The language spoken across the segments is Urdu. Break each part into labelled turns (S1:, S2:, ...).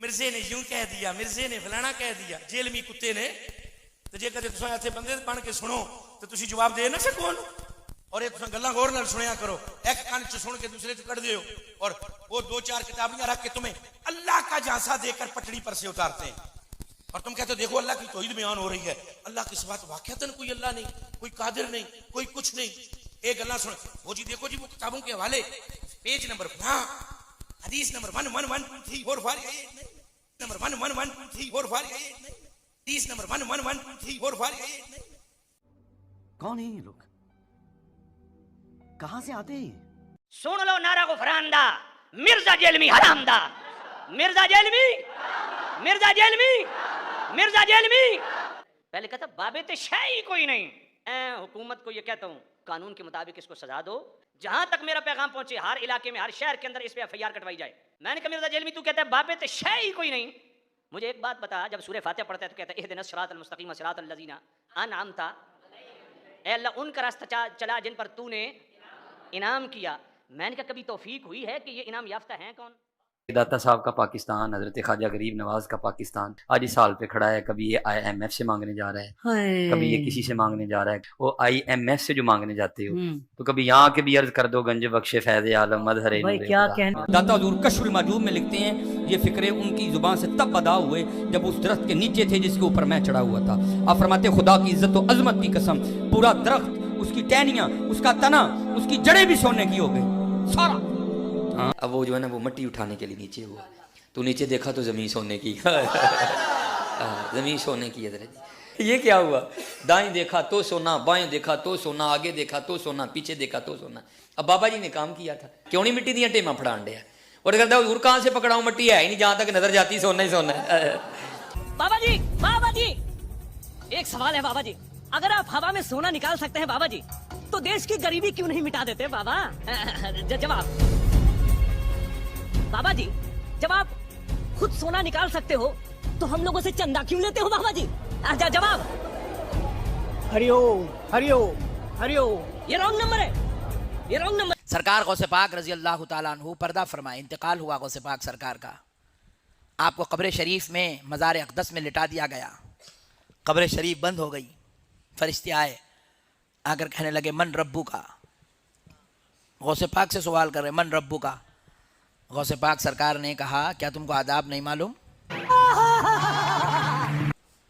S1: مرزے نے یوں کہہ دیا، مرزے نے فلانا کہہ دیا، جیلمی کتے نے تو جے کدے تساں ایتھے بندے بن کے سنو تو تسی جواب دے نہ سکو اور یہ تساں گلاں غور نال سنیا کرو، ایک کان چ سن کے دوسرے چ کڈ دیو اور وہ دو چار کتابیاں رکھ کے تمہیں اللہ کا جھانسا دے کر پٹڑی پر سے اتارتے ہیں اور تم کہتے ہو دیکھو اللہ کی توحید بیان ہو رہی ہے، اللہ کی صفات واقعتاً کوئی اللہ نہیں، کوئی قادر نہیں، کوئی کچھ نہیں، ایک اللہ سن وہ جی دیکھو جی وہ کتابوں کے حوالے پیج نمبر ہاں حدیث نمبر 111234 نمبر 111234 حدیث نمبر 111234
S2: کون ہیں یہ لوگ؟ کہاں سے آتے ہیں؟
S3: سن لو نعرہ غفران دا، مرزا جیلمی حرام دا، مرزا جیلمی، مرزا جیلمی، مرزا جیلمی۔ پہلے کہتا بابے شے ہی کوئی نہیں، حکومت کو یہ کہتا ہوں قانون کے مطابق اس کو سزا دو، جہاں تک میرا پیغام پہنچے ہر علاقے میں ہر شہر کے اندر اس پہ FIR کٹوائی جائے۔ میں نے کہا مرزا جیلمی تو کہتا ہے بابے شے ہی کوئی نہیں، مجھے ایک بات بتا، جب سورہ فاتحہ پڑھتا ہے تو کہتا ہے اہدنا الصراط المستقیم صراط الذین انعمت، اے اللہ ان کا راستہ چلا جن پر تو نے انعام کیا۔ میں نے کہا کبھی توفیق ہوئی ہے کہ یہ انعام یافتہ ہیں کون؟
S4: داتا صاحب کا پاکستان، حضرت خواجہ غریب نواز کا پاکستان آج اس حال پہ کھڑا ہے، کبھی یہ IMF سے مانگنے جا رہا ہے، کبھی یہ کسی سے مانگنے جا رہا ہے، وہ IMF سے جو مانگنے جاتے ہو تو کبھی یہاں کے بھی عرض کر دو گنج بخش فیض عالم مظہر نور خدا۔
S5: داتا حضور کشف المعجوب میں لکھتے ہیں یہ فکرے ان کی زبان سے تب ادا ہوئے جب اس درخت کے نیچے تھے جس کے اوپر میں چڑھا ہوا تھا۔ آپ فرماتے خدا کی عزت و عظمت کی قسم پورا درخت، اس کی ٹہنیاں، اس کا تنا، اس کی جڑیں بھی سونے کی ہو گئی سارا۔
S4: اب وہ جو ہے نا وہ مٹی اٹھانے کے لیے نیچے ہوا تو نیچے دیکھا تو زمین سونے کی زمین سونے کی ہے۔ یہ کیا ہوا؟ دائیں دیکھا تو سونا، بائیں دیکھا تو سونا، آگے دیکھا تو سونا، پیچھے دیکھا تو سونا۔ اب بابا جی نے کام کیا تھا، کیوں نہیں مٹی دیا ٹیما پھڑان دیا اور کہتا ہے حضور کہاں سے پکڑاؤں، مٹی ہے ہی نہیں، جہاں تک نظر جاتی سونا ہی سونا ہے۔
S3: بابا جی ایک سوال ہے بابا جی، اگر آپ ہوا میں سونا نکال سکتے ہیں بابا جی تو دیش کی غریبی کیوں نہیں مٹا دیتے بابا؟ جواب بابا جی، جب آپ خود سونا نکال سکتے ہو تو ہم لوگوں سے چندہ کیوں لیتے ہو بابا جی؟ جواب
S6: ہریوم ہریوم ہریوم۔
S3: یہ رانگ نمبر ہے، یہ رانگ نمبر۔
S6: سرکار غوث پاک رضی اللہ تعالیٰ عنہ پردہ فرمائے، انتقال ہوا غوث پاک سرکار کا، آپ کو قبر شریف میں مزار اقدس میں لٹا دیا گیا، قبر شریف بند ہو گئی، فرشتے آئے آ کر کہنے لگے من ربو کا، غوث پاک سے سوال کر رہے من ربو کا۔ غوث پاک سرکار نے کہا کیا تم کو آداب نہیں معلوم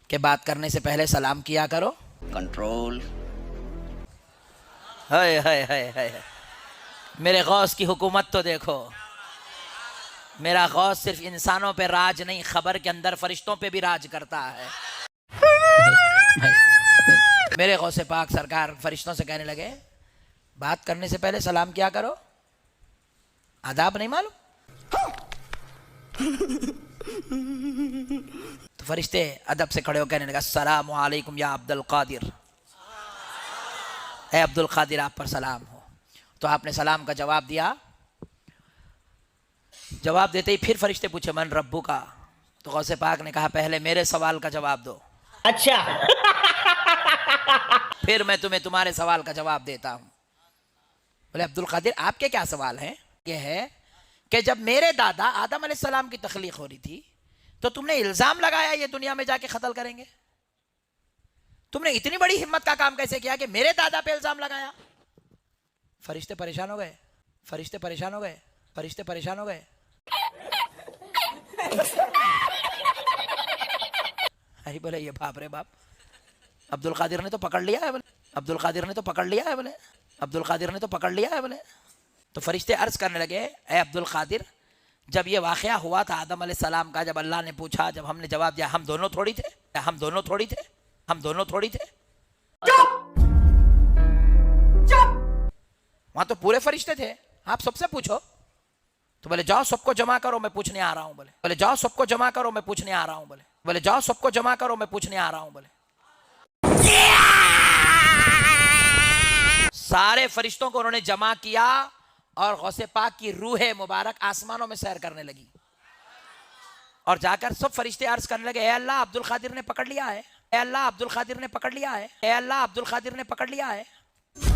S6: کہ بات کرنے سے پہلے سلام کیا کرو؟ کنٹرول۔ ہائے ہائے ہائے ہائے، میرے غوث کی حکومت تو دیکھو، میرا غوث صرف انسانوں پہ راج نہیں، خبر کے اندر فرشتوں پہ بھی راج کرتا ہے۔ میرے غوث پاک سرکار فرشتوں سے کہنے لگے بات کرنے سے پہلے سلام کیا کرو، آداب نہیں معلوم؟ تو فرشتے ادب سے کھڑے ہو کہنے لگا السلام علیکم یا عبد القادر، اے عبد القادر آپ پر سلام ہو۔ تو آپ نے سلام کا جواب دیا، جواب دیتے ہی پھر فرشتے پوچھے من ربو کا، تو غوث پاک نے کہا پہلے میرے سوال کا جواب دو،
S3: اچھا
S6: پھر میں تمہیں تمہارے سوال کا جواب دیتا ہوں۔ بولے عبد القادر آپ کے کیا سوال ہیں؟ یہ ہے کہ جب میرے دادا آدم علیہ السلام کی تخلیق ہو رہی تھی تو تم نے الزام لگایا یہ دنیا میں جا کے قتل کریں گے، تم نے اتنی بڑی ہمت کا کام کیسے کیا کہ میرے دادا پہ الزام لگایا؟ فرشتے پریشان ہو گئے، فرشتے پریشان ہو گئے، فرشتے پریشان ہو گئے۔ ارے بولے یہ باپ رے باپ، عبد القادر نے تو پکڑ لیا ہے، بولے عبد القادر نے تو پکڑ لیا ہے، بولے عبد القادر نے تو پکڑ لیا ہے، بولے۔ تو فرشتے عرض کرنے لگے اے عبد القادر، جب یہ واقعہ ہوا تھا آدم علیہ السلام کا، جب اللہ نے پوچھا، جب ہم نے جواب دیا ہم دونوں تھوڑی تھے، ہم دونوں تھوڑی تھے، ہم دونوں تھوڑی تھے، وہاں تو پورے فرشتے تھے، آپ سب سے پوچھو۔ تو بولے جاؤ سب کو جمع کرو میں پوچھنے آ رہا ہوں، بولے جاؤ سب کو جمع کرو میں پوچھنے آ رہا ہوں، بولے جاؤ سب کو جمع کرو میں پوچھنے آ رہا ہوں، بولے سارے فرشتوں کو انہوں نے جمع کیا اور غوث پاک کی روح مبارک آسمانوں میں سیر کرنے لگی اور جا کر سب فرشتے عرض کرنے لگے اے اللہ عبد القادر نے پکڑ لیا ہے، اے اللہ عبد القادر نے پکڑ لیا ہے، اے اللہ عبد القادر نے پکڑ لیا ہے۔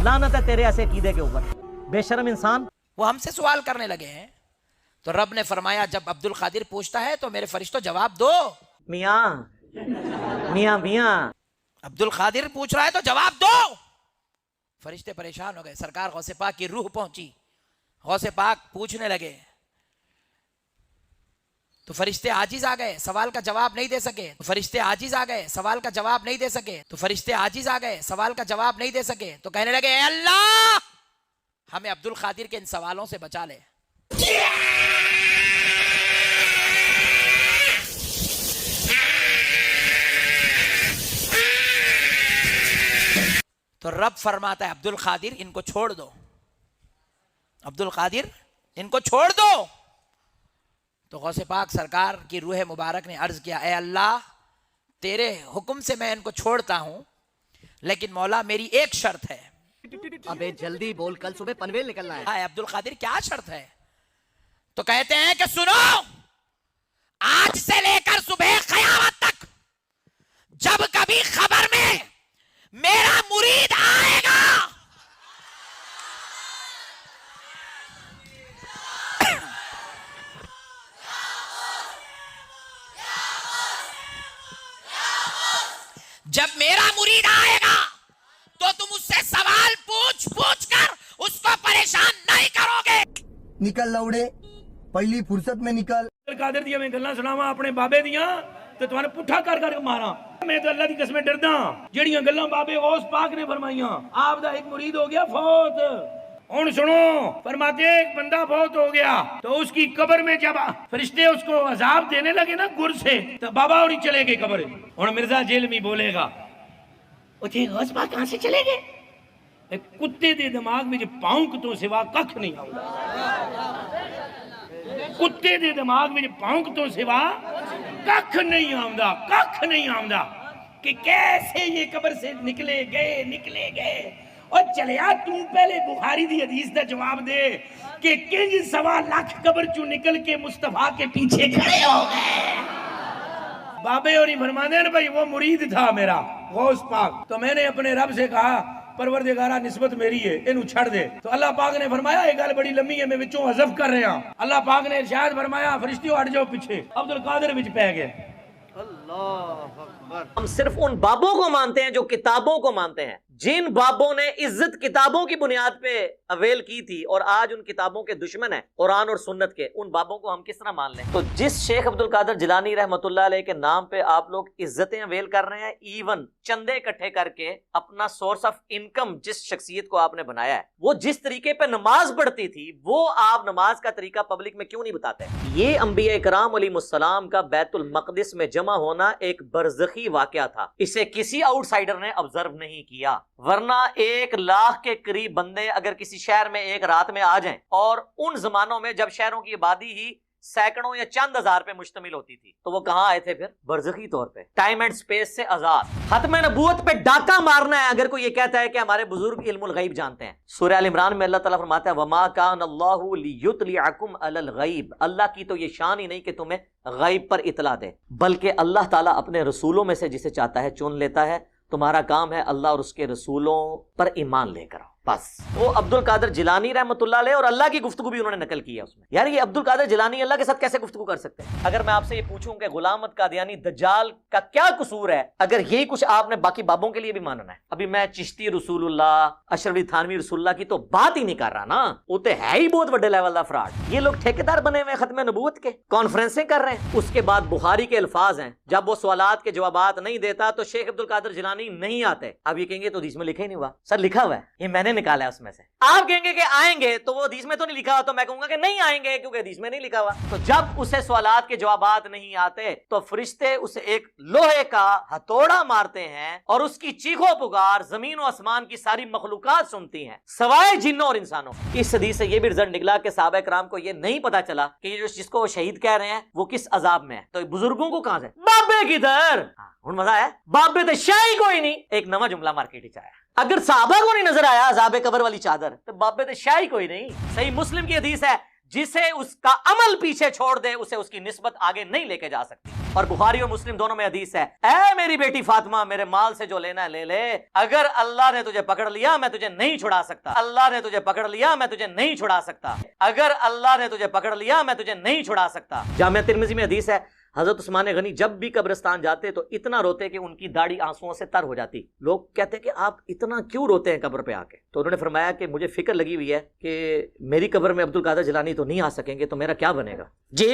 S2: لعنت ہے تیرے ایسے عقیدے کے اوپر، بے شرم انسان۔
S6: وہ ہم سے سوال کرنے لگے ہیں تو رب نے فرمایا جب عبد القادر پوچھتا ہے تو میرے فرشتوں جواب دو.
S3: میاں
S6: عبد القادر پوچھ رہا ہے تو جواب دو. فرشتے پریشان ہو گئے. سرکار غوث پاک کی روح پہنچی. غوث پاک پوچھنے لگے تو فرشتے عاجز آ گئے, سوال کا جواب نہیں دے سکے. فرشتے عاجز آ گئے, سوال کا جواب نہیں دے سکے. تو فرشتے عاجز آ گئے, سوال کا جواب نہیں دے سکے. تو کہنے لگے اے اللہ ہمیں عبد القادر کے ان سوالوں سے بچا لے. تو رب فرماتا ہے عبد القادر ان کو چھوڑ دو, عبد القادر ان کو چھوڑ دو. تو غوث پاک سرکار کی روح مبارک نے عرض کیا اے اللہ تیرے حکم سے میں ان کو چھوڑتا ہوں, لیکن مولا میری ایک شرط ہے.
S2: ابے جلدی بول, کل صبح پنویل نکلنا ہے.
S6: عبد القادر کیا شرط ہے؟ تو کہتے ہیں کہ سنو, آج سے لے کر صبح قیامت تک جب کبھی خبر میں میرا مرید آئے گا جب میرا مرید آئے گا تو تم اس سے سوال پوچھ پوچھ کر اس کو پریشان نہیں کرو گے.
S7: نکل لوڑے, پہلی فرصت میں نکل.
S1: قادر دیا میں گلاں سناواں اپنے بابے دیاں تے تمہارے پٹھا کر کر کے ماراں. میں تو اللہ دی قسمیں ڈردا جڑیاں گلاں بابے غوث پاک نے فرمائیاں. آپ دا ایک مرید ہو گیا فوت. ہن سنو, فرماتے ہیں ایک بندہ فوت ہو گیا تو اس کی قبر میں جب فرشتے اس کو عذاب دینے لگے نا گر سے, تو بابا اور چلے گئے قبر. ہن مرزا جیلمی بولے گا اٹھے غوث پاک کہاں سے چلے گئے؟ ایک کتے دے دماغ میں پاؤنک تو سوا ککھ نہیں آؤں. کتے دے دماغ میں پاؤنک تو سوا ککھ نہیں آمدہ, ککھ نہیں آمدہ کہ کیسے یہ قبر سے نکلے گئے. اور چلیا تم پہلے بخاری دی حدیث دا جواب دے کہ کنج 1.25 لاکھ قبر چوں نکل کے مصطفیٰ کے پیچھے کھڑے ہو گئے. بابے اور فرمانے ہیں بھائی وہ مرید تھا میرا غوث پاک, تو میں نے اپنے رب سے کہا پروردگارہ نسبت میری ہے انہوں چھڑ دے. تو اللہ پاک نے فرمایا یہ گل بڑی لمبی ہے میں وچوں حذف کر رہا. اللہ پاک نے ارشاد فرمایا فرشتیوں ہٹ جاؤ پیچھے. عبد القادر وچ پہ گئے.
S8: ہم صرف ان بابوں کو مانتے ہیں جو کتابوں کو مانتے ہیں. جن بابوں نے عزت کتابوں کی بنیاد پہ اویل کی تھی اور آج ان کتابوں کے دشمن ہیں قرآن اور سنت کے, ان بابوں کو ہم کس طرح مان لیں؟ تو جس شیخ عبد القادر جیلانی رحمۃ اللہ علیہ کے نام پہ آپ لوگ عزتیں اویل کر رہے ہیں, ایون چندے اکٹھے کر کے اپنا سورس آف انکم جس شخصیت کو آپ نے بنایا ہے, وہ جس طریقے پہ نماز پڑھتی تھی وہ آپ نماز کا طریقہ پبلک میں کیوں نہیں بتاتے؟ یہ انبیاء کرام علیہ السلام کا بیت المقدس میں جمع ہونا ایک برزخی واقعہ تھا. اسے کسی آؤٹ سائڈر نے آبزرو نہیں کیا, ورنہ 1 لاکھ کے قریب بندے اگر کسی شہر میں ایک رات میں آ جائیں, اور ان زمانوں میں جب شہروں کی آبادی ہی سینکڑوں یا چند ہزار پہ مشتمل ہوتی تھی, تو وہ کہاں آئے تھے پھر؟ برزخی طور پہ, ٹائم اینڈ سپیس سے آزاد. ختم نبوت پہ ڈاکہ مارنا ہے اگر کوئی یہ کہتا ہے کہ ہمارے بزرگ علم الغیب جانتے ہیں. سورہ ال عمران میں اللہ تعالیٰ فرماتا ہے وما کان اللہ لیطلعکم علی الغیب, اللہ کی تو یہ شان ہی نہیں کہ تمہیں غیب پر اطلاع دے, بلکہ اللہ تعالیٰ اپنے رسولوں میں سے جسے چاہتا ہے چن لیتا ہے. تمہارا کام ہے اللہ اور اس کے رسولوں پر ایمان لے کر آؤ بس. وہ عبد القادر جیلانی رحمۃ اللہ علیہ اور اللہ کی گفتگو بھی انہوں نے نقل کی ہے اس میں. یار یہ عبد القادر جیلانی اللہ کے ساتھ کیسے گفتگو کر سکتے ہیں؟ اگر میں آپ سے یہ پوچھوں کہ غلام احمد قادیانی دجال کا کیا قصور ہے, اگر یہی کچھ آپ نے باقی بابوں کے لیے بھی ماننا ہے, ابھی میں چشتی رسول اللہ, اشرف علی تھانوی رسول اللہ کی تو بات ہی نہیں کر رہا نا, وہ تو ہے ہی بہت بڑے لیول کا فراڈ. یہ لوگ ٹھیکیدار بنے ہوئے ختم نبوت کے, کانفرنسیں کر رہے ہیں. اس کے بعد بخاری کے الفاظ ہیں, جب وہ سوالات کے جوابات نہیں دیتا تو شیخ عبد القادر جیلانی نہیں آتے. اب یہ کہیں گے تو حدیث میں لکھا ہی نہیں ہوا. سر لکھا ہوا ہے, یہ میں نے نکالا ہے اس میں سے. آپ کہیں گے کہ آئیں گے تو وہ حدیث میں تو نہیں لکھا ہوا, تو میں کہوں گا کہ نہیں آئیں گے کیونکہ حدیث میں نہیں لکھا ہوا. تو جب اسے سوالات کے جوابات نہیں آتے تو فرشتے اسے ایک لوہے کا ہتھوڑا مارتے ہیں اور اس کی چیخو پکار زمین و آسمان کی ساری مخلوقات سنتی ہیں سوائے جنوں اور انسانوں. اس حدیث سے یہ بھی رزلٹ نکلا کہ صحابہ کرام کو یہ نہیں پتا چلا کہ یہ جس کو وہ شہید کہہ رہے ہیں وہ کس عذاب میں ہے. تو بزرگوں کو کہاں سے بابے کدھر, ہن مزہ ہے, بابے تو شاہی کوئی نہیں. ایک نواں جملہ مارکیٹ ہی آیا, اگر صحابہ کو نہیں نظر آیا عذاب قبر والی چادر تو بابے تو شاہی کوئی نہیں. صحیح مسلم کی حدیث ہے, جسے اس کا عمل پیچھے چھوڑ دے اسے اس کی نسبت آگے نہیں لے کے جا سکتی. اور بخاری اور مسلم دونوں میں حدیث ہے, اے میری بیٹی فاطمہ میرے مال سے جو لینا ہے لے لے, اگر اللہ نے تجھے پکڑ لیا میں تجھے نہیں چھڑا سکتا, اللہ نے تجھے پکڑ لیا میں تجھے نہیں چھڑا سکتا, اگر اللہ نے تجھے پکڑ لیا میں تجھے نہیں چھڑا سکتا. جامعہ ترمذی میں حدیث ہے, حضرت عثمان غنی جب بھی قبرستان جاتے تو اتنا روتے کہ ان کی داڑھی آنسوؤں سے تر ہو جاتی. لوگ کہتے کہ آپ اتنا کیوں روتے ہیں قبر پہ آ کے؟ تو انہوں نے فرمایا کہ مجھے فکر لگی ہوئی ہے کہ میری قبر میں عبد القادر جیلانی تو نہیں آ سکیں گے, تو میرا کیا بنے گا. جی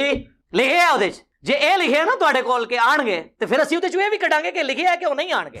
S8: لکھے ہے ਉਹਦੇ ਚ, ਜੇ ਇਹ ਲਿਖਿਆ ਨਾ ਤੁਹਾਡੇ ਕੋਲ ਕਿ ਆਣਗੇ ਤੇ ਫਿਰ ਅਸੀਂ ਉਹਦੇ ਚ ਇਹ ਵੀ ਕੱਢਾਂਗੇ ਕਿ ਲਿਖਿਆ ਹੈ ਕਿ ਉਹ ਨਹੀਂ ਆਣਗੇ.